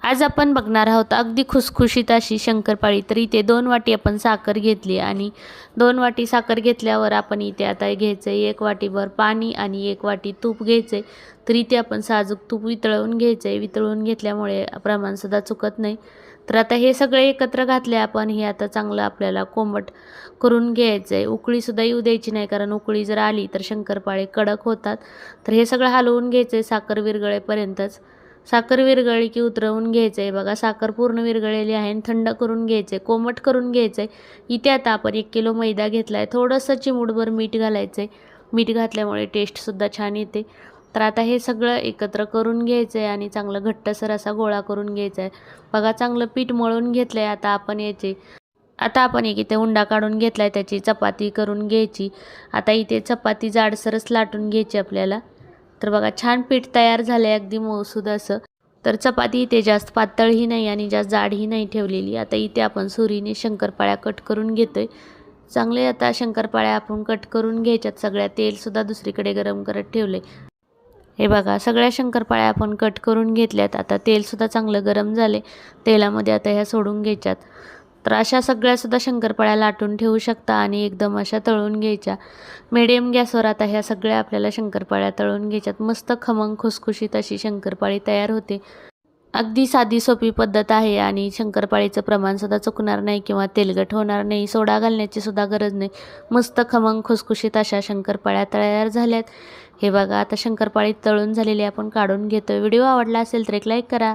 आज आपण बघणार आहोत अगदी खुसखुशीत अशी शंकरपाळी। तर इथे 2 वाटी आपण साखर घेतली आणि 2 वाटी साखर घेतल्यावर आपण इथे आता घ्यायचं 1 वाटीभर पाणी आणि 1 वाटी तूप घ्यायचे। तर इथे आपण साजूक तूप वितळवून घ्यायचे। वितळवून घेतल्यामुळे प्रमाणसुद्धा चुकत नाही। तर आता हे सगळे एकत्र घातले आपण, हे आता चांगलं आपल्याला कोमट करून घ्यायचं आहे। उकळीसुद्धा येऊ द्यायची नाही, कारण उकळी जर आली तर शंकरपाळे कडक होतात। तर हे सगळं हलवून घ्यायचं आहे साखर विरघळेपर्यंतच। साखर विरघळली की उतरवून घ्यायचं आहे। बघा साखर पूर्ण विरघळलेली आहे आणि थंड करून घ्यायचं आहे, कोमट करून घ्यायचं आहे। इथे आता आपण 1 किलो मैदा घेतला आहे, थोडंसं चिमूटभर मीठ घालायचं आहे। मीठ घातल्यामुळे टेस्टसुद्धा छान येते। तर आता हे सगळं एकत्र करून घ्यायचं आहे आणि चांगलं घट्टसर असा गोळा करून घ्यायचा आहे। बघा चांगलं पीठ मळून घेतलं आहे। आता आपण एक इथे उंडा काढून घेतला आहे, त्याची चपाती करून घ्यायची। आता इथे चपाती जाडसरच लाटून घ्यायची आपल्याला। तर बघा छान पीठ तयार झालं आहे, अगदी मऊसूद असं। तर चपाती इथे जास्त पातळही नाही आणि जास्त जाडही नाही ठेवलेली। आता इथे आपण सुरीने शंकरपाळ्या कट करून घेतोय। चांगले आता शंकरपाळ्या आपण कट करून घ्यायच्यात सगळ्या। तेलसुद्धा दुसरीकडे गरम करत ठेवले। हे बघा सगळ्या शंकरपाळ्या आपण कट करून घेतल्यात। आता तेलसुद्धा चांगलं गरम झाले, तेलामध्ये आता ह्या सोडून घ्यायच्यात। तर अशा सगळ्यासुद्धा शंकरपाळ्या लाटून ठेवू शकता आणि एकदम अशा तळून घ्यायच्या मीडियम गॅसवर। आता ह्या सगळ्या आपल्याला शंकरपाळ्या तळून घ्यायच्यात। मस्त खमंग खुसखुशीत अशी शंकरपाळी तयार होते। अगदी साधी सोपी पद्धत आहे आणि शंकरपाळीचं प्रमाणसुद्धा चुकणार नाही किंवा तेलकट होणार नाही। सोडा घालण्याची सुद्धा गरज नाही। मस्त खमंग खुसखुशीत अशा शंकरपाळ्या तयार झाल्यात। हे बघा आता शंकरपाळी तळून झालेली आपण काढून घेतोय। व्हिडिओ आवडला असेल तर एक लाईक करा।